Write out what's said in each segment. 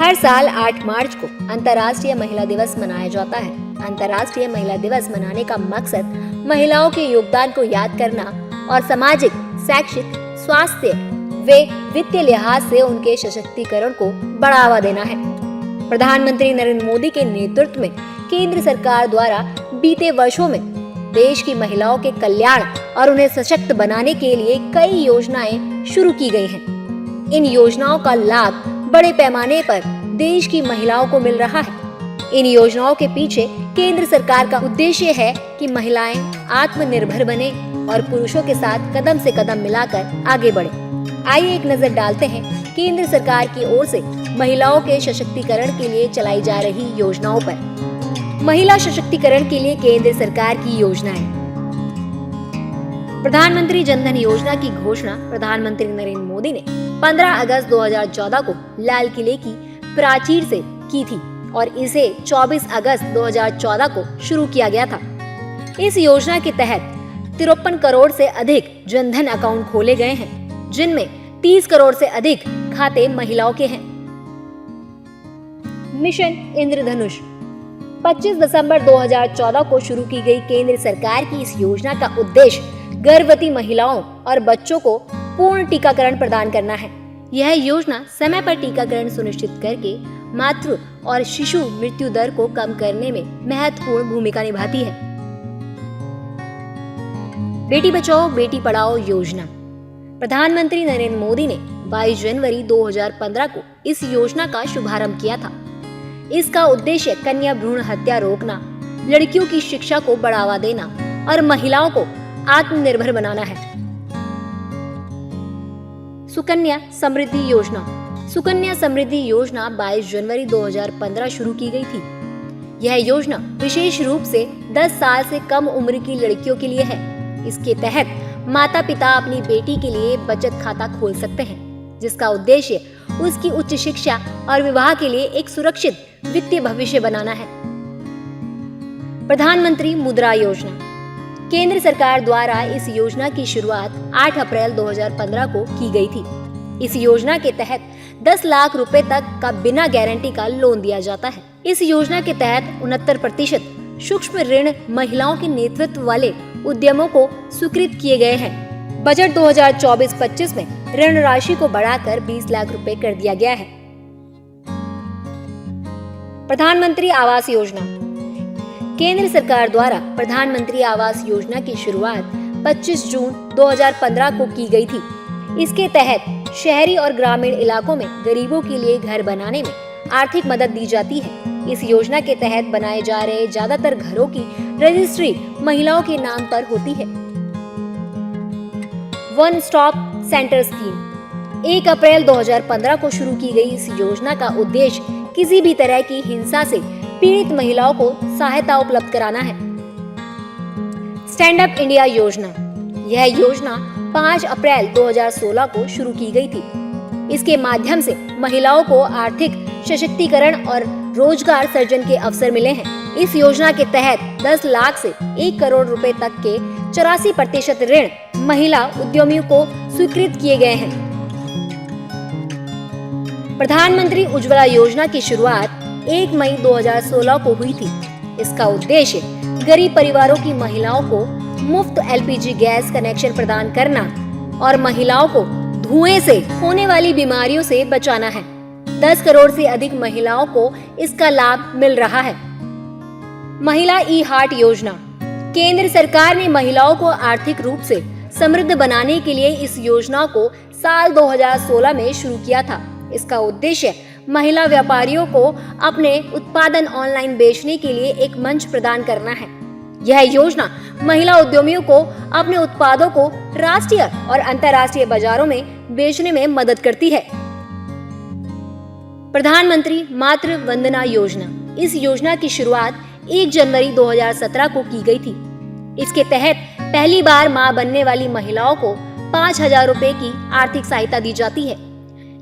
हर साल 8 मार्च को अंतर्राष्ट्रीय महिला दिवस मनाया जाता है। अंतर्राष्ट्रीय महिला दिवस मनाने का मकसद महिलाओं के योगदान को याद करना और सामाजिक, शैक्षिक, स्वास्थ्य व वित्तीय लिहाज से उनके सशक्तिकरण को बढ़ावा देना है। प्रधानमंत्री नरेंद्र मोदी के नेतृत्व में केंद्र सरकार द्वारा बीते वर्षों में देश की महिलाओं के कल्याण और उन्हें सशक्त बनाने के लिए कई योजनाएं शुरू की गई हैं। इन योजनाओं का लाभ बड़े पैमाने पर देश की महिलाओं को मिल रहा है। इन योजनाओं के पीछे केंद्र सरकार का उद्देश्य है कि महिलाएं आत्मनिर्भर बने और पुरुषों के साथ कदम से कदम मिलाकर आगे बढ़े। आइए एक नजर डालते हैं केंद्र सरकार की ओर से महिलाओं के सशक्तिकरण के लिए चलाई जा रही योजनाओं पर। महिला सशक्तिकरण के लिए केंद्र सरकार की योजनाएं। प्रधानमंत्री जनधन योजना की घोषणा प्रधानमंत्री नरेंद्र मोदी ने 15 अगस्त 2014 को लाल किले की प्राचीर से की थी और इसे 24 अगस्त 2014 को शुरू किया गया था। इस योजना के तहत 53 करोड़ से अधिक जनधन अकाउंट खोले गए हैं, जिनमें 30 करोड़ से अधिक खाते महिलाओं के हैं। मिशन इंद्रधनुष 25 दिसंबर 2014 को शुरू की गई केंद्र सरकार की इस योजना का उद्देश्य गर्भवती महिलाओं और बच्चों को पूर्ण टीकाकरण प्रदान करना है। यह योजना समय पर टीकाकरण सुनिश्चित करके मातृ और शिशु मृत्यु दर को कम करने में महत्वपूर्ण भूमिका निभाती है। बेटी बचाओ बेटी पढ़ाओ योजना। प्रधानमंत्री नरेंद्र मोदी ने 22 जनवरी 2015 को इस योजना का शुभारंभ किया था। इसका उद्देश्य कन्या भ्रूण हत्या रोकना, लड़कियों की शिक्षा को बढ़ावा देना और महिलाओं को आत्मनिर्भर बनाना है। सुकन्या समृद्धि योजना। सुकन्या समृद्धि योजना 22 जनवरी 2015 शुरू की गई थी। यह योजना विशेष रूप से 10 साल से कम उम्र की लड़कियों के लिए है। इसके तहत माता पिता अपनी बेटी के लिए बचत खाता खोल सकते हैं, जिसका उद्देश्य उसकी उच्च शिक्षा और विवाह के लिए एक सुरक्षित वित्तीय भविष्य बनाना है। प्रधानमंत्री मुद्रा योजना। केंद्र सरकार द्वारा इस योजना की शुरुआत 8 अप्रैल 2015 को की गई थी। इस योजना के तहत 10 लाख रुपए तक का बिना गारंटी का लोन दिया जाता है। इस योजना के तहत 69% सूक्ष्म ऋण महिलाओं के नेतृत्व वाले उद्यमों को स्वीकृत किए गए हैं। बजट 2024-25 में ऋण राशि को बढ़ाकर 20 लाख रुपए कर दिया गया है। प्रधानमंत्री आवास योजना। केंद्र सरकार द्वारा प्रधानमंत्री आवास योजना की शुरुआत 25 जून 2015 को की गई थी। इसके तहत शहरी और ग्रामीण इलाकों में गरीबों के लिए घर बनाने में आर्थिक मदद दी जाती है। इस योजना के तहत बनाए जा रहे ज्यादातर घरों की रजिस्ट्री महिलाओं के नाम पर होती है। वन स्टॉप सेंटर स्कीम 1 अप्रैल 2015 को शुरू की गई इस योजना का उद्देश्य किसी भी तरह की हिंसा से पीड़ित महिलाओं को सहायता उपलब्ध कराना है। स्टैंड अप इंडिया योजना। यह योजना 5 अप्रैल 2016 को शुरू की गई थी। इसके माध्यम से महिलाओं को आर्थिक सशक्तिकरण और रोजगार सृजन के अवसर मिले हैं। इस योजना के तहत 10 लाख से 1 करोड़ रुपए तक के 84% ऋण महिला उद्यमियों को स्वीकृत किए गए हैं। प्रधानमंत्री उज्ज्वला योजना की शुरुआत 1 मई 2016 को हुई थी। इसका उद्देश्य गरीब परिवारों की महिलाओं को मुफ्त एलपीजी गैस कनेक्शन प्रदान करना और महिलाओं को धुएं से होने वाली बीमारियों से बचाना है। 10 करोड़ से अधिक महिलाओं को इसका लाभ मिल रहा है। महिला ई हार्ट योजना। केंद्र सरकार ने महिलाओं को आर्थिक रूप से समृद्ध बनाने के लिए इस योजना को साल 2016 में शुरू किया था। इसका उद्देश्य महिला व्यापारियों को अपने उत्पादन ऑनलाइन बेचने के लिए एक मंच प्रदान करना है। यह योजना महिला उद्यमियों को अपने उत्पादों को राष्ट्रीय और अंतर्राष्ट्रीय बाजारों में बेचने में मदद करती है। प्रधानमंत्री मातृ वंदना योजना। इस योजना की शुरुआत 1 जनवरी 2017 को की गई थी। इसके तहत पहली बार मां बनने वाली महिलाओं को 5,000 रुपए की आर्थिक सहायता दी जाती है।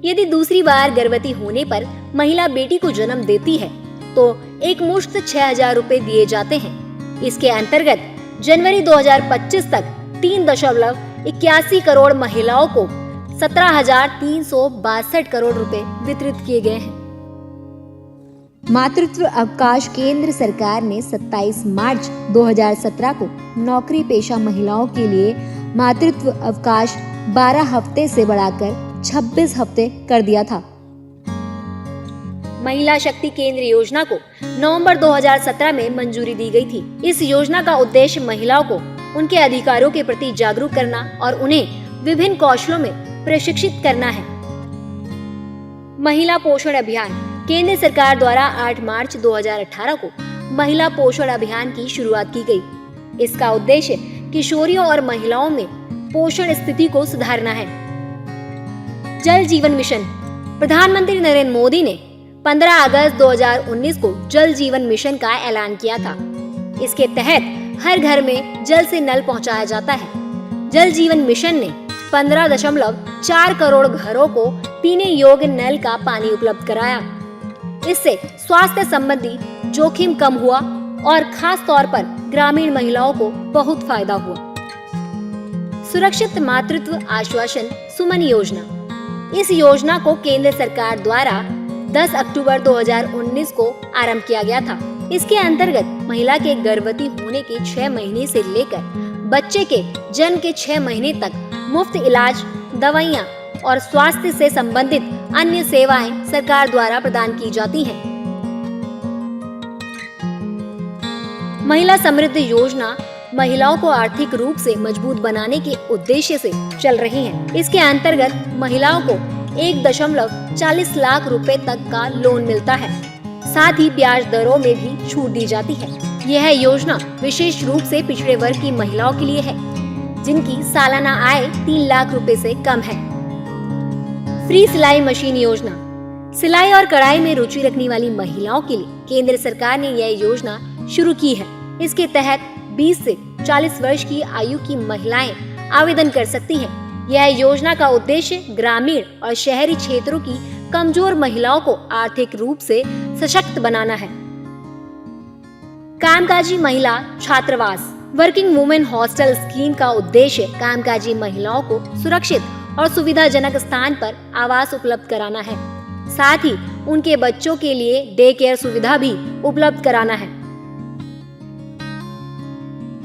यदि दूसरी बार गर्भवती होने पर महिला बेटी को जन्म देती है तो एक मुश्त 6,000 रुपए दिए जाते हैं। इसके अंतर्गत जनवरी 2025 तक 3.81 करोड़ महिलाओं को 17,362 करोड़ रुपए वितरित किए गए हैं। मातृत्व अवकाश केंद्र सरकार ने 27 मार्च 2017 को नौकरी पेशा महिलाओं के लिए मातृत्व अवकाश 12 हफ्ते से बढ़ाकर 26 हफ्ते कर दिया था। महिला शक्ति केंद्र योजना को नवंबर 2017 में मंजूरी दी गई थी। इस योजना का उद्देश्य महिलाओं को उनके अधिकारों के प्रति जागरूक करना और उन्हें विभिन्न कौशलों में प्रशिक्षित करना है। महिला पोषण अभियान केंद्र सरकार द्वारा 8 मार्च 2018 को महिला पोषण अभियान की शुरुआत की गई। इसका उद्देश्य किशोरियों और महिलाओं में पोषण स्थिति को सुधारना है। जल जीवन मिशन प्रधानमंत्री नरेंद्र मोदी ने 15 अगस्त 2019 को जल जीवन मिशन का ऐलान किया था। इसके तहत हर घर में जल से नल पहुंचाया जाता है। जल जीवन मिशन ने 15.4 करोड़ घरों को पीने योग्य नल का पानी उपलब्ध कराया। इससे स्वास्थ्य संबंधी जोखिम कम हुआ और खास तौर पर ग्रामीण महिलाओं को बहुत फायदा हुआ। सुरक्षित मातृत्व आश्वासन सुमन योजना। इस योजना को केंद्र सरकार द्वारा 10 अक्टूबर 2019 को आरंभ किया गया था। इसके अंतर्गत महिला के गर्भवती होने के 6 महीने से लेकर बच्चे के जन्म के 6 महीने तक मुफ्त इलाज, दवाइयाँ और स्वास्थ्य से संबंधित अन्य सेवाएं सरकार द्वारा प्रदान की जाती हैं। महिला समृद्धि योजना महिलाओं को आर्थिक रूप से मजबूत बनाने के उद्देश्य से चल रही है। इसके अंतर्गत महिलाओं को 1.40 लाख रुपए तक का लोन मिलता है। साथ ही ब्याज दरों में भी छूट दी जाती है। यह योजना विशेष रूप से पिछड़े वर्ग की महिलाओं के लिए है, जिनकी सालाना आय 3 लाख रुपए से कम है। फ्री सिलाई मशीन योजना। सिलाई और कढ़ाई में रुचि रखने वाली महिलाओं के लिए केंद्र सरकार ने यह योजना शुरू की है। इसके तहत 20 से 40 वर्ष की आयु की महिलाएं आवेदन कर सकती हैं। यह योजना का उद्देश्य ग्रामीण और शहरी क्षेत्रों की कमजोर महिलाओं को आर्थिक रूप से सशक्त बनाना है। कामकाजी महिला छात्रावास। वर्किंग वुमेन हॉस्टल स्कीम का उद्देश्य कामकाजी महिलाओं को सुरक्षित और सुविधाजनक स्थान पर आवास उपलब्ध कराना है। साथ ही उनके बच्चों के लिए डे केयर सुविधा भी उपलब्ध कराना है।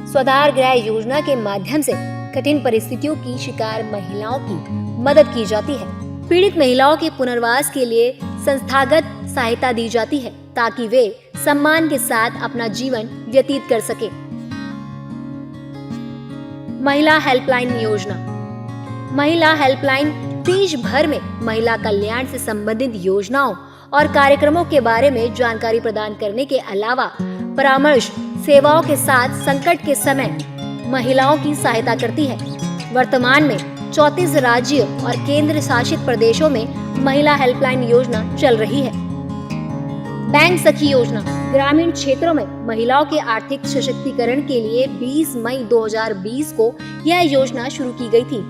स्वाधार गृह योजना के माध्यम से कठिन परिस्थितियों की शिकार महिलाओं की मदद की जाती है। पीड़ित महिलाओं के पुनर्वास के लिए संस्थागत सहायता दी जाती है ताकि वे सम्मान के साथ अपना जीवन व्यतीत कर सके। महिला हेल्पलाइन योजना। महिला हेल्पलाइन देश भर में महिला कल्याण से संबंधित योजनाओं और कार्यक्रमों के बारे में जानकारी प्रदान करने के अलावा परामर्श सेवाओं के साथ संकट के समय महिलाओं की सहायता करती है। वर्तमान में 34 राज्य और केंद्र शासित प्रदेशों में महिला हेल्पलाइन योजना चल रही है। बैंक सखी योजना। ग्रामीण क्षेत्रों में महिलाओं के आर्थिक सशक्तिकरण के लिए 20 मई 2020 को यह योजना शुरू की गई थी।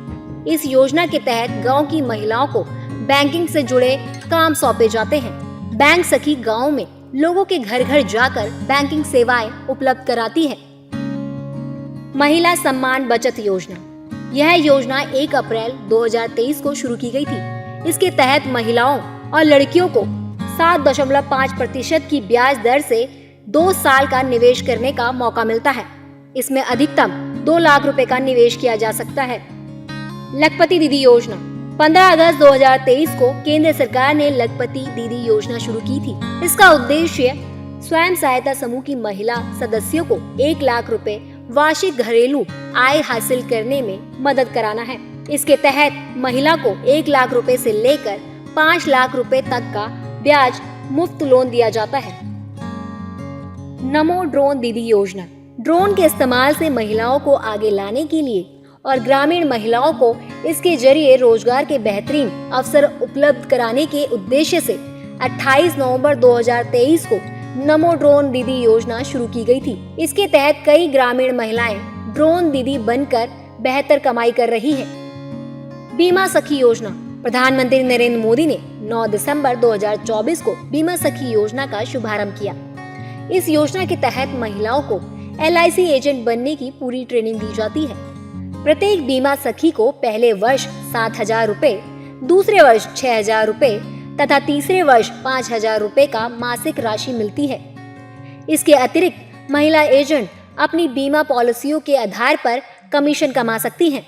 इस योजना के तहत गांव की महिलाओं को बैंकिंग से जुड़े काम सौंपे जाते हैं। बैंक सखी गांव में लोगों के घर घर जाकर बैंकिंग सेवाएं उपलब्ध कराती है। महिला सम्मान बचत योजना। यह योजना 1 अप्रैल 2023 को शुरू की गई थी। इसके तहत महिलाओं और लड़कियों को 7.5% की ब्याज दर से 2 साल का निवेश करने का मौका मिलता है। इसमें अधिकतम 2 लाख रुपए का निवेश किया जा सकता है। लखपति दीदी योजना। 15 अगस्त 2023 को केंद्र सरकार ने लखपति दीदी योजना शुरू की थी। इसका उद्देश्य स्वयं सहायता समूह की महिला सदस्यों को 1 लाख रुपए वार्षिक घरेलू आय हासिल करने में मदद कराना है। इसके तहत महिला को 1 लाख रुपए से लेकर 5 लाख रुपए तक का ब्याज मुफ्त लोन दिया जाता है। नमो ड्रोन दीदी योजना। ड्रोन के इस्तेमाल से महिलाओं को आगे लाने के लिए और ग्रामीण महिलाओं को इसके जरिए रोजगार के बेहतरीन अवसर उपलब्ध कराने के उद्देश्य से 28 नवंबर 2023 को नमो ड्रोन दीदी योजना शुरू की गई थी। इसके तहत कई ग्रामीण महिलाएं ड्रोन दीदी बनकर बेहतर कमाई कर रही हैं। बीमा सखी योजना। प्रधानमंत्री नरेंद्र मोदी ने 9 दिसंबर 2024 को बीमा सखी योजना का शुभारंभ किया। इस योजना के तहत महिलाओं को LIC एजेंट बनने की पूरी ट्रेनिंग दी जाती है। प्रत्येक बीमा सखी को पहले वर्ष 7,000 रुपए, दूसरे वर्ष 6,000 रुपए तथा तीसरे वर्ष 5,000 रुपए का मासिक राशि मिलती है। इसके अतिरिक्त महिला एजेंट अपनी बीमा पॉलिसियों के आधार पर कमीशन कमा सकती हैं।